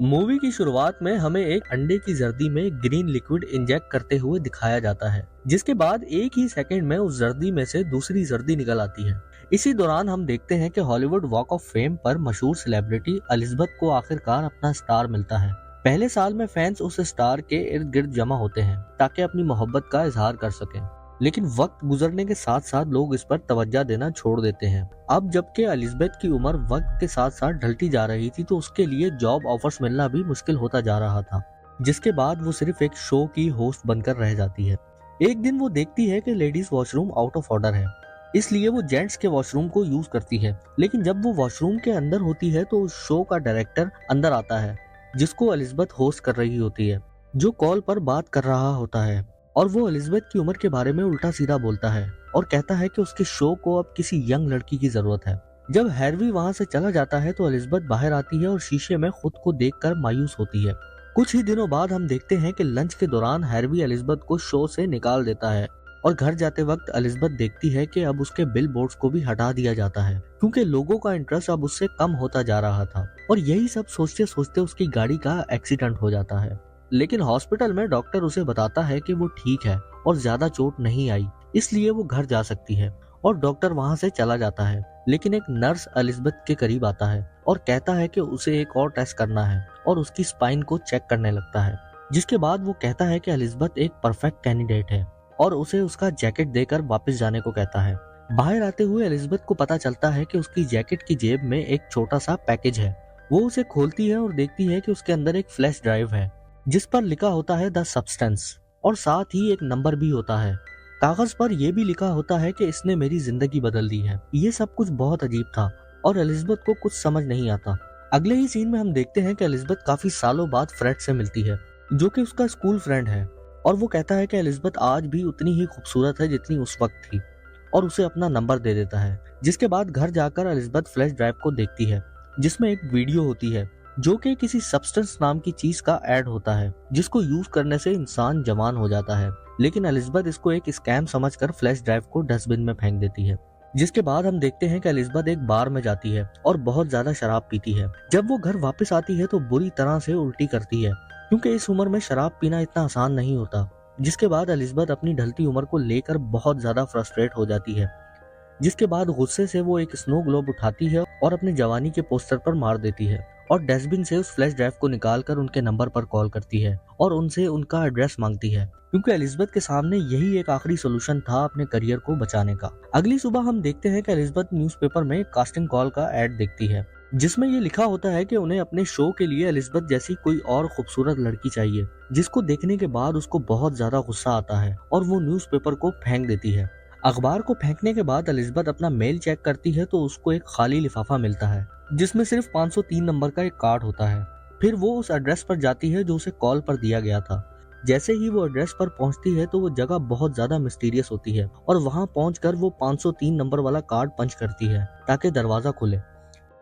Movie की शुरुआत में हमें एक अंडे की जर्दी में ग्रीन लिक्विड इंजेक्ट करते हुए दिखाया जाता है, जिसके बाद एक ही सेकंड में उस जर्दी में से दूसरी जर्दी निकल आती है। इसी दौरान हम देखते हैं कि हॉलीवुड वॉक ऑफ फेम पर मशहूर सेलिब्रिटी एलिजबेथ को आखिरकार अपना स्टार मिलता है। पहले साल में फैंस उस स्टार के इर्द गिर्द जमा होते हैं ताकि अपनी मोहब्बत का इजहार कर सकें, लेकिन वक्त गुजरने के साथ साथ लोग इस पर तवज्जो देना छोड़ देते हैं। अब जबकि एलिजबेथ की उम्र वक्त के साथ साथ ढलती जा रही थी, तो उसके लिए जॉब ऑफर्स मिलना भी मुश्किल होता जा रहा था, जिसके बाद वो सिर्फ एक शो की होस्ट बनकर रह जाती है। एक दिन वो देखती है कि ladies washroom out of order है, इसलिए वो जेंट्स के वॉशरूम को यूज करती है। लेकिन जब वो वॉशरूम के अंदर होती है तो उस शो का डायरेक्टर अंदर आता है, जिसको एलिजबेथ होस्ट कर रही होती है, जो कॉल पर बात कर रहा होता है। और वो एलिजबेथ की उम्र के बारे में उल्टा सीधा बोलता है और कहता है कि उसके शो को अब किसी यंग लड़की की जरूरत है। जब हैरवी वहां से चला जाता है तो एलिजबेथ बाहर आती है और शीशे में खुद को देखकर मायूस होती है। कुछ ही दिनों बाद हम देखते हैं कि लंच के दौरान हैरवी एलिजबेथ को शो से निकाल देता है और घर जाते वक्त एलिजबेथ देखती है कि अब उसके बिल बोर्ड्स को भी हटा दिया जाता है, क्योंकि लोगों का इंटरेस्ट अब उससे कम होता जा रहा था। और यही सब सोचते सोचते उसकी गाड़ी का एक्सीडेंट हो जाता है। लेकिन हॉस्पिटल में डॉक्टर उसे बताता है कि वो ठीक है और ज्यादा चोट नहीं आई, इसलिए वो घर जा सकती है। और डॉक्टर वहां से चला जाता है, लेकिन एक नर्स एलिजबेथ के करीब आता है और कहता है कि उसे एक और टेस्ट करना है और उसकी स्पाइन को चेक करने लगता है। जिसके बाद वो कहता है कि एलिजबेथ एक परफेक्ट कैंडिडेट है और उसे उसका जैकेट देकर वापस जाने को कहता है। बाहर आते हुए एलिजबेथ को पता चलता है कि उसकी जैकेट की जेब में एक छोटा सा पैकेज है। वो उसे खोलती है और देखती है कि उसके अंदर एक फ्लैश ड्राइव है, जिस पर लिखा होता है द सब्सटेंस, और साथ ही एक नंबर भी होता है। कागज पर यह भी लिखा होता है कि इसने मेरी जिंदगी बदल दी है। ये सब कुछ बहुत अजीब था और एलिजबेथ को कुछ समझ नहीं आता। अगले ही सीन में हम देखते हैं कि एलिजबेथ काफी सालों बाद फ्रेड से मिलती है, जो कि उसका स्कूल फ्रेंड है, और वो कहता है कि एलिजबेथ आज भी उतनी ही खूबसूरत है जितनी उस वक्त थी, और उसे अपना नंबर दे देता है। जिसके बाद घर जाकर एलिजबेथ फ्लैश ड्राइव को देखती है, जिसमें एक वीडियो होती है जो कि किसी सब्सटेंस नाम की चीज का ऐड होता है, जिसको यूज करने से इंसान जवान हो जाता है। लेकिन एलिजबेथ इसको एक स्कैम समझकर फ्लैश ड्राइव को डस्टबिन में फेंक देती है। जिसके बाद हम देखते हैं कि एलिजबेथ एक बार में जाती है और बहुत ज्यादा शराब पीती है। जब वो घर वापस आती है तो बुरी तरह से उल्टी करती है, क्योंकि इस उम्र में शराब पीना इतना आसान नहीं होता। जिसके बाद एलिजबेथ अपनी ढलती उम्र को लेकर बहुत ज्यादा फ्रस्ट्रेट हो जाती है। जिसके बाद गुस्से से वो एक स्नो ग्लोब उठाती है और अपनी जवानी के पोस्टर पर मार देती है और डस्टबिन से उस फ्लैश ड्राइव को निकालकर उनके नंबर पर कॉल करती है और उनसे उनका एड्रेस मांगती है, क्योंकि एलिजबेथ के सामने यही एक आखिरी सोल्यूशन था अपने करियर को बचाने का। अगली सुबह हम देखते हैं कि एलिजबेथ न्यूज़पेपर में कास्टिंग कॉल का एड देखती है, जिसमें ये लिखा होता है कि उन्हें अपने शो के लिए एलिजबेथ जैसी कोई और खूबसूरत लड़की चाहिए। जिसको देखने के बाद उसको बहुत ज्यादा गुस्सा आता है और वो न्यूज़पेपर को फेंक देती है। अखबार को फेंकने के बाद एलिजबेथ अपना मेल चेक करती है तो उसको एक खाली लिफाफा मिलता है, जिसमें सिर्फ 503 नंबर का एक कार्ड होता है। फिर वो उस एड्रेस पर जाती है जो उसे कॉल पर दिया गया था। जैसे ही वो एड्रेस पर पहुंचती है तो वो जगह बहुत ज्यादा मिस्टीरियस होती है और वहां पहुंचकर वो 503 नंबर वाला कार्ड पंच करती है ताकि दरवाजा खुले,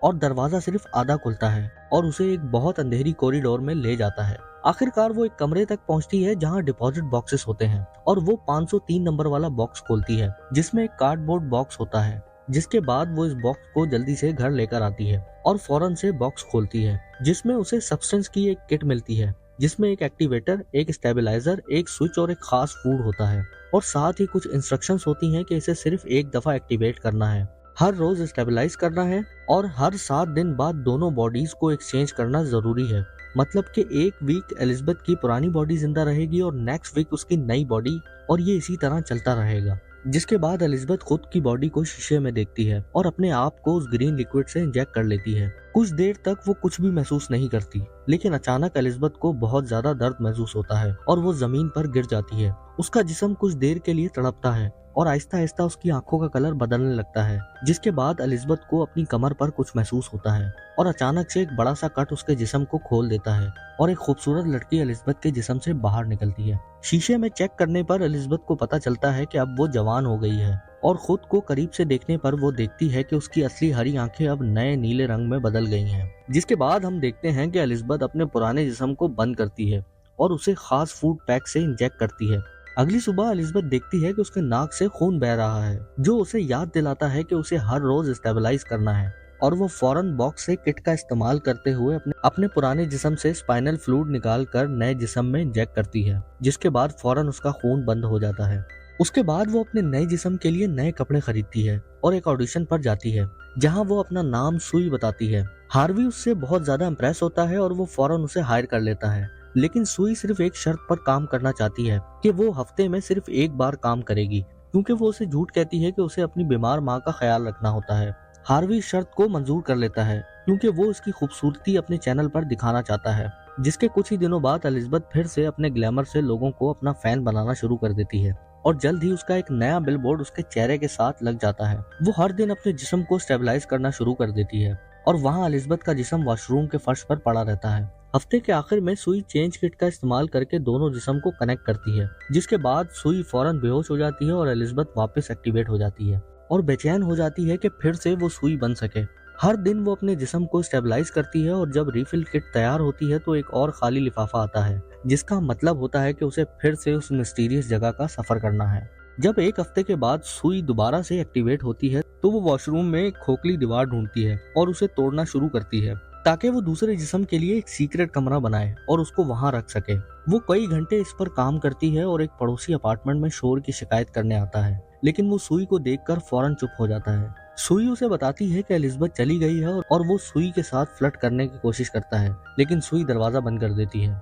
और दरवाजा सिर्फ आधा खुलता है और उसे एक बहुत अंधेरी कॉरिडोर में ले जाता है। आखिरकार वो एक कमरे तक पहुंचती है जहां डिपॉजिट बॉक्सेस होते हैं और वो 503 नंबर वाला बॉक्स खोलती है, जिसमें एक कार्डबोर्ड बॉक्स होता है। जिसके बाद वो इस बॉक्स को जल्दी से घर लेकर आती है और फौरन से बॉक्स खोलती है, जिसमें उसे सब्सटेंस की एक किट मिलती है, जिसमें एक एक्टिवेटर, एक स्टेबलाइजर, एक स्विच और एक खास फूड होता है, और साथ ही कुछ इंस्ट्रक्शंस होती हैं कि इसे सिर्फ एक दफा एक्टिवेट करना है, हर रोज स्टेबलाइज करना है और हर 7 दिन बाद दोनों बॉडीज को एक्सचेंज करना जरूरी है। मतलब कि एक वीक एलिजबेथ की पुरानी बॉडी जिंदा रहेगी और नेक्स्ट वीक उसकी नई बॉडी, और ये इसी तरह चलता रहेगा। जिसके बाद एलिजबेथ खुद की बॉडी को शीशे में देखती है और अपने आप को उस ग्रीन लिक्विड से इंजेक्ट कर लेती है। कुछ देर तक वो कुछ भी महसूस नहीं करती, लेकिन अचानक एलिजबेथ को बहुत ज्यादा दर्द महसूस होता है और वो जमीन पर गिर जाती है। उसका जिस्म कुछ देर के लिए तड़पता है और आहिस्ता आहिस्ता उसकी आंखों का कलर बदलने लगता है। जिसके बाद एलिजबेथ को अपनी कमर पर कुछ महसूस होता है और अचानक से एक बड़ा सा कट उसके जिस्म को खोल देता है और एक खूबसूरत लड़की एलिजबेथ के जिस्म से बाहर निकलती है। शीशे में चेक करने पर एलिजबेथ को पता चलता है कि अब वो जवान हो गई है, और खुद को करीब से देखने पर वो देखती है कि उसकी असली हरी आंखें अब नए नीले रंग में बदल गई हैं। जिसके बाद हम देखते हैं कि एलिजबेथ अपने पुराने जिस्म को बंद करती है और उसे खास फूड पैक से इंजेक्ट करती है। अगली सुबह एलिजबेथ देखती है कि उसके नाक से खून बह रहा है, जो उसे याद दिलाता है कि उसे हर रोज स्टेबलाइज करना है। और वो फौरन बॉक्स से किट का इस्तेमाल करते हुए अपने पुराने जिस्म से स्पाइनल फ्लूइड निकाल कर नए जिस्म में इंजेक्ट करती है, जिसके बाद फौरन उसका खून बंद हो जाता है। उसके बाद वो अपने नए जिस्म के लिए नए कपड़े खरीदती है और एक ऑडिशन पर जाती है, जहां वो अपना नाम सुई बताती है। हार्वी उससे बहुत ज्यादा इम्प्रेस होता है और वो फौरन उसे हायर कर लेता है, लेकिन सुई सिर्फ एक शर्त पर काम करना चाहती है कि वो हफ्ते में सिर्फ एक बार काम करेगी, क्योंकि वो उसे झूठ कहती है कि उसे अपनी बीमार माँ का ख्याल रखना होता है। हार्वी इस शर्त को मंजूर कर लेता है क्योंकि वो उसकी खूबसूरती अपने चैनल पर दिखाना चाहता है। जिसके कुछ ही दिनों बाद एलिजाबेथ फिर से अपने ग्लैमर से लोगों को अपना फैन बनाना शुरू कर देती है और जल्द ही उसका एक नया बिलबोर्ड उसके चेहरे के साथ लग जाता है। वो हर दिन अपने जिस्म को स्टेबलाइज करना शुरू कर देती है और वहाँ एलिजाबेथ का जिस्म वॉशरूम के फर्श पर पड़ा रहता है। हफ्ते के आखिर में सुई चेंज किट का इस्तेमाल करके दोनों जिस्म को कनेक्ट करती है, जिसके बाद सुई फौरन बेहोश हो जाती है और एलिजाबेथ वापस एक्टिवेट हो जाती है और बेचैन हो जाती है कि फिर से वो सुई बन सके। हर दिन वो अपने जिस्म को स्टेबलाइज करती है और जब रिफिल किट तैयार होती है तो एक और खाली लिफाफा आता है, जिसका मतलब होता है कि उसे फिर से उस मिस्टीरियस जगह का सफर करना है। जब एक हफ्ते के बाद सुई दोबारा से एक्टिवेट होती है तो वो वॉशरूम में एक खोखली दीवार ढूंढती है और उसे तोड़ना शुरू करती है ताकि वो दूसरे जिस्म के लिए एक सीक्रेट कमरा बनाए और उसको वहां रख सके। वो कई घंटे इस पर काम करती है और एक पड़ोसी अपार्टमेंट में शोर की शिकायत करने आता है, लेकिन वो सुई को देखकर फौरन चुप हो जाता है। सुई उसे बताती है कि एलिजाबेथ चली गई है और वो सुई के साथ फ्लर्ट करने की कोशिश करता है, लेकिन सुई दरवाजा बंद कर देती है।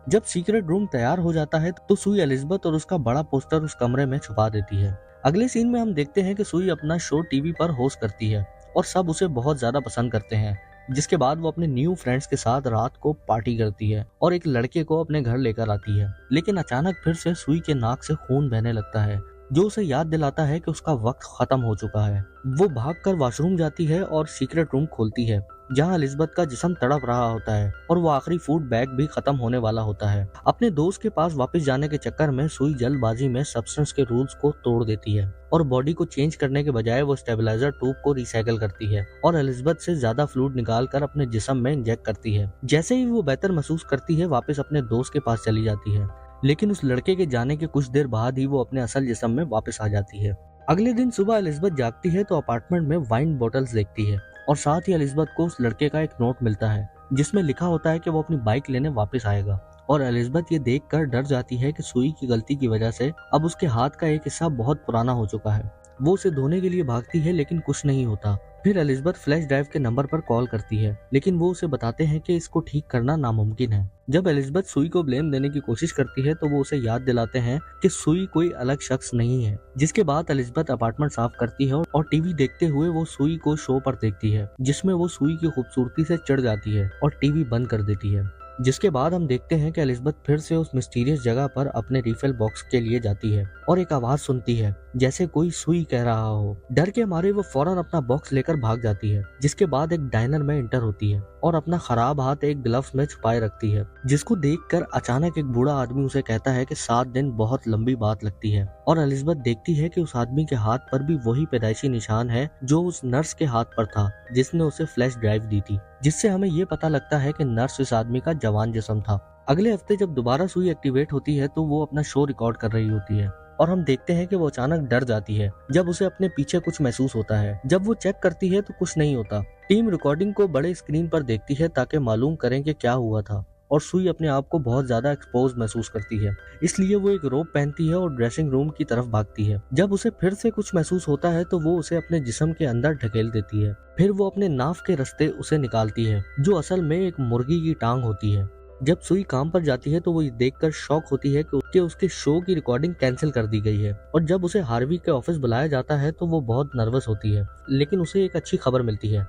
जब सीक्रेट रूम तैयार हो जाता है तो सुई एलिजाबेथ और उसका बड़ा पोस्टर उस कमरे में छुपा देती है। अगले सीन में हम देखते हैं कि सुई अपना शो टीवी पर होस्ट करती है और सब उसे बहुत ज्यादा पसंद करते हैं। जिसके बाद वो अपने न्यू फ्रेंड्स के साथ रात को पार्टी करती है और एक लड़के को अपने घर लेकर आती है, लेकिन अचानक फिर से सुई के नाक से खून बहने लगता है, जो उसे याद दिलाता है कि उसका वक्त खत्म हो चुका है। वो भागकर वॉशरूम जाती है और सीक्रेट रूम खोलती है, जहां एलिजाबेथ का जिस्म तड़प रहा होता है और वो आखिरी फूड बैग भी खत्म होने वाला होता है। अपने दोस्त के पास वापस जाने के चक्कर में सुई जल्दबाजी में सब्सटेंस के रूल्स को तोड़ देती है और बॉडी को चेंज करने के बजाय वो स्टेबलाइजर ट्यूब को रिसाइकिल करती है और एलिजाबेथ से ज्यादा फ्लूइड निकाल कर अपने जिस्म में इंजेक्ट करती है। जैसे ही वो बेहतर महसूस करती है वापस अपने दोस्त के पास चली जाती है, लेकिन उस लड़के के जाने के कुछ देर बाद ही वो अपने असल जिस्म में वापस आ जाती है। अगले दिन सुबह एलिजाबेथ जागती है तो अपार्टमेंट में वाइन बोतल्स देखती है और साथ ही एलिजाबेथ को उस लड़के का एक नोट मिलता है जिसमें लिखा होता है कि वो अपनी बाइक लेने वापस आएगा और एलिजाबेथ ये देखकर डर जाती है कि सुई की गलती की वजह से अब उसके हाथ का एक हिस्सा बहुत पुराना हो चुका है। वो उसे धोने के लिए भागती है लेकिन कुछ नहीं होता। फिर एलिजाबेथ फ्लैश ड्राइव के नंबर पर कॉल करती है, लेकिन वो उसे बताते हैं कि इसको ठीक करना नामुमकिन है। जब एलिजाबेथ सुई को ब्लेम देने की कोशिश करती है तो वो उसे याद दिलाते हैं कि सुई कोई अलग शख्स नहीं है। जिसके बाद एलिजाबेथ अपार्टमेंट साफ करती है और टीवी देखते हुए वो सुई को शो पर देखती है, जिसमें वो सुई की खूबसूरती से चिढ़ जाती है और टीवी बंद कर देती है। जिसके बाद हम देखते हैं कि एलिजाबेथ फिर से उस मिस्टीरियस जगह पर अपने रिफिल बॉक्स के लिए जाती है और एक आवाज सुनती है जैसे कोई सुई कह रहा हो। डर के मारे वो फौरन अपना बॉक्स लेकर भाग जाती है। जिसके बाद एक डाइनर में एंटर होती है और अपना खराब हाथ एक ग्लव्स में छुपाए रखती है, जिसको देखकर अचानक एक बूढ़ा आदमी उसे कहता है कि 7 दिन बहुत लंबी बात लगती है और एलिजाबेथ देखती है कि उस आदमी के हाथ पर भी वही पैदाइशी निशान है जो उस नर्स के हाथ पर था जिसने उसे फ्लैश ड्राइव दी थी, जिससे हमें ये पता लगता है कि नर्स इस आदमी का जवान जिस्म था। अगले हफ्ते जब दोबारा सुई एक्टिवेट होती है तो वो अपना शो रिकॉर्ड कर रही होती है और हम देखते हैं कि वो अचानक डर जाती है जब उसे अपने पीछे कुछ महसूस होता है। जब वो चेक करती है तो कुछ नहीं होता। टीम रिकॉर्डिंग को बड़े स्क्रीन पर देखती है ताकि मालूम करें कि क्या हुआ था और सुई अपने आप को बहुत ज्यादा एक्सपोज महसूस करती है, इसलिए वो एक रोप पहनती है और ड्रेसिंग रूम की तरफ भागती है। जब उसे फिर से कुछ महसूस होता है तो वो उसे अपने जिस्म के अंदर ढकेल देती है। फिर वो अपने नाफ के रास्ते उसे निकालती है, जो असल में एक मुर्गी की टांग होती है। जब सुई काम पर जाती है तो वो ये देखकर शॉक होती है कि उसके शो की रिकॉर्डिंग कैंसिल कर दी गई है और जब उसे हार्वी के ऑफिस बुलाया जाता है तो वो बहुत नर्वस होती है, लेकिन उसे एक अच्छी खबर मिलती है।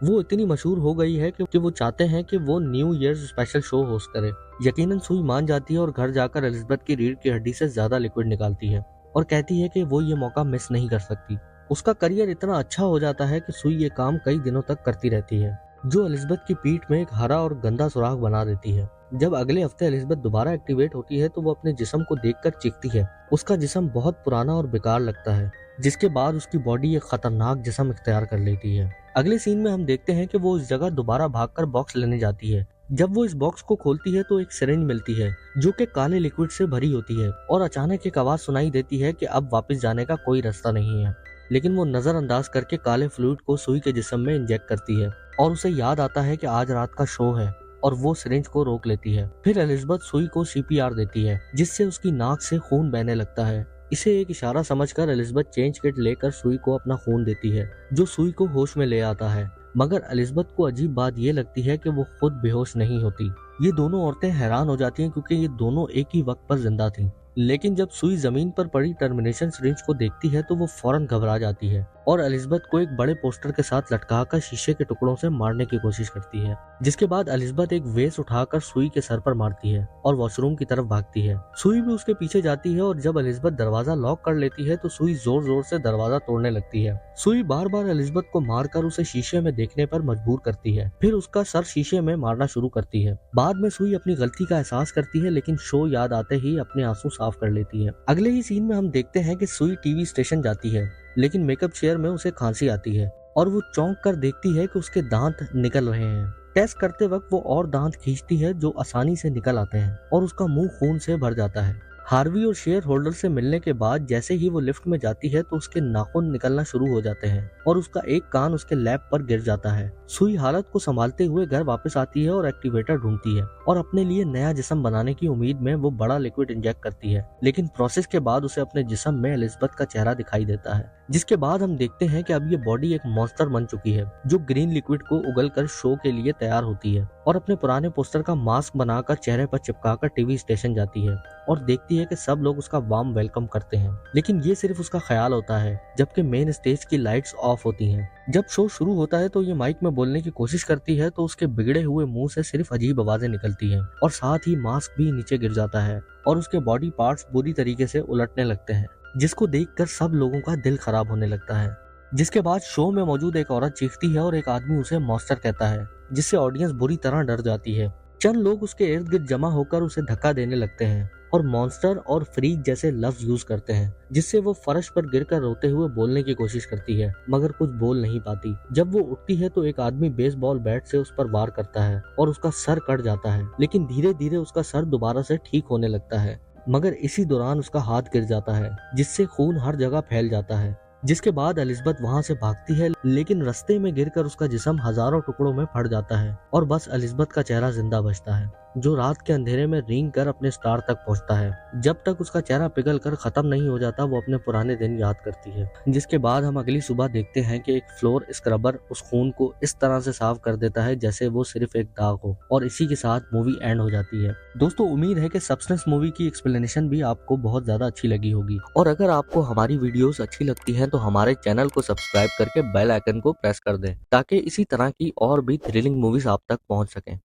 वो इतनी मशहूर हो गई है कि वो चाहते हैं कि वो new years special show host करे। यकीनन सुई मान जाती है और घर जाकर एलिजाबेथ की रीढ़ की हड्डी से ज्यादा लिक्विड निकालती है और कहती है कि वो ये मौका मिस नहीं कर सकती। उसका करियर इतना अच्छा हो जाता है कि सुई ये काम कई दिनों तक करती रहती है, जो एलिजाबेथ की पीठ में एक हरा और गंदा सुराख बना देती है। जब अगले हफ्ते एलिजाबेथ दोबारा एक्टिवेट होती है तो वो अपने जिस्म को देखकर चीखती है। उसका जिस्म बहुत पुराना और बेकार लगता है, जिसके बाद उसकी बॉडी एक खतरनाक जिस्म इख्तियार कर लेती है। अगले सीन में हम देखते हैं कि वो उस जगह दोबारा भागकर बॉक्स लेने जाती है। जब वो इस बॉक्स को खोलती है तो एक सिरिंज मिलती है जो कि काले लिक्विड से भरी होती है और अचानक एक आवाज सुनाई देती है कि अब वापस जाने का कोई रास्ता नहीं है। लेकिन वो नजरअंदाज करके काले फ्लूइड को सुई के जिस्म में इंजेक्ट करती है और उसे याद आता है कि आज रात का शो है और वो सिरिंज को रोक लेती है। फिर एलिजाबेथ सुई को सीपीआर देती है जिससे उसकी नाक से खून बहने लगता है। इसे एक इशारा समझकर एलिजाबेथ चेंज किट लेकर सुई को अपना खून देती है जो सुई को होश में ले आता है। मगर एलिजाबेथ को अजीब बात यह लगती है कि वो खुद बेहोश नहीं होती। ये दोनों औरतें हैरान हो जाती हैं क्योंकि ये दोनों एक ही वक्त पर जिंदा थीं। लेकिन जब सुई जमीन पर पड़ी टर्मिनेशन सिरिंज को देखती है तो वो फौरन घबरा जाती है और एलिजाबेथ को एक बड़े पोस्टर के साथ लटकाकर शीशे के टुकड़ों से मारने की कोशिश करती है। जिसके बाद एलिजाबेथ एक वेस उठाकर सुई के सर पर मारती है और वॉशरूम की तरफ भागती है। सुई भी उसके पीछे जाती है और जब एलिजाबेथ दरवाजा लॉक कर लेती है तो सुई जोर जोर से दरवाजा तोड़ने लगती है। सुई बार बार एलिजाबेथ को मारकर उसे शीशे में देखने पर मजबूर करती है, फिर उसका सर शीशे में मारना शुरू करती है। बाद में सुई अपनी गलती का एहसास करती है लेकिन शो याद आते ही अपने आंसू साफ कर लेती है। अगले ही सीन में हम देखते हैं कि सुई टीवी स्टेशन जाती है लेकिन मेकअप चेयर में उसे खांसी आती है और वो चौंक कर देखती है कि उसके दांत निकल रहे हैं। टेस्ट करते वक्त वो और दांत खींचती है जो आसानी से निकल आते हैं और उसका मुंह खून से भर जाता है। हार्वी और शेयर होल्डर से मिलने के बाद जैसे ही वो लिफ्ट में जाती है तो उसके नाखून निकलना शुरू हो जाते हैं और उसका एक कान उसके लैब पर गिर जाता है। सुई हालत को संभालते हुए घर वापस आती है और एक्टिवेटर ढूंढती है और अपने लिए नया जिस्म बनाने की उम्मीद में वो बड़ा लिक्विड इंजेक्ट करती है। लेकिन प्रोसेस के बाद उसे अपने जिस्म में एलिजाबेथ का चेहरा दिखाई देता है, जिसके बाद हम देखते हैं कि अब ये बॉडी एक मॉन्स्टर बन चुकी है जो ग्रीन लिक्विड को उगलकर शो के लिए तैयार होती है और अपने पुराने पोस्टर का मास्क बनाकर चेहरे पर चिपकाकर टीवी स्टेशन जाती है और देखती है कि सब लोग उसका वार्म वेलकम करते हैं। लेकिन ये सिर्फ उसका ख्याल होता है जबकि मेन स्टेज की लाइट्स ऑफ होती हैं। जब शो शुरू होता है तो ये माइक में बोलने की कोशिश करती है तो उसके बिगड़े हुए मुंह से सिर्फ अजीब आवाजें निकलती हैं और साथ ही मास्क भी नीचे गिर जाता है और उसके बॉडी पार्ट्स बुरी तरीके से उलटने लगते हैं, जिसको देखकर सब लोगों का दिल खराब होने लगता है। जिसके बाद शो में मौजूद एक औरत चीखती है और एक आदमी उसे मॉन्स्टर कहता है, जिससे ऑडियंस बुरी तरह डर जाती है। चंद लोग उसके इर्द गिर्द जमा होकर उसे धक्का देने लगते हैं और मॉन्स्टर और फ्रीक जैसे लफ्ज यूज करते हैं, जिससे वो फर्श पर गिरकर रोते हुए बोलने की कोशिश करती है मगर कुछ बोल नहीं पाती। जब वो उठती है तो एक आदमी बेसबॉल बैट से उस पर वार करता है और उसका सर कट जाता है, लेकिन धीरे धीरे उसका सर दोबारा से ठीक होने लगता है। मगर इसी दौरान उसका हाथ गिर जाता है जिससे खून हर जगह फैल जाता है। जिसके बाद एलिजाबेथ वहां से भागती है लेकिन रास्ते में गिरकर उसका जिस्म हजारों टुकड़ों में फट जाता है और बस एलिजाबेथ का चेहरा जिंदा बचता है, जो रात के अंधेरे में रेंग कर अपने स्टार तक पहुंचता है। जब तक उसका चेहरा पिघल कर खत्म नहीं हो जाता वो अपने पुराने दिन याद करती है। जिसके बाद हम अगली सुबह देखते हैं कि एक फ्लोर स्क्रबर उस खून को इस तरह से साफ कर देता है जैसे वो सिर्फ एक दाग हो और इसी के साथ मूवी एंड हो जाती है। दोस्तों, उम्मीद है कि सबस्टेंस मूवी की एक्सप्लेनेशन भी आपको बहुत ज्यादा अच्छी लगी होगी और अगर आपको हमारी वीडियोस अच्छी लगती हैं तो हमारे चैनल को सब्सक्राइब करके बेल आइकन को प्रेस कर दें ताकि इसी तरह की और भी थ्रिलिंग मूवीज आप तक पहुंच सकें।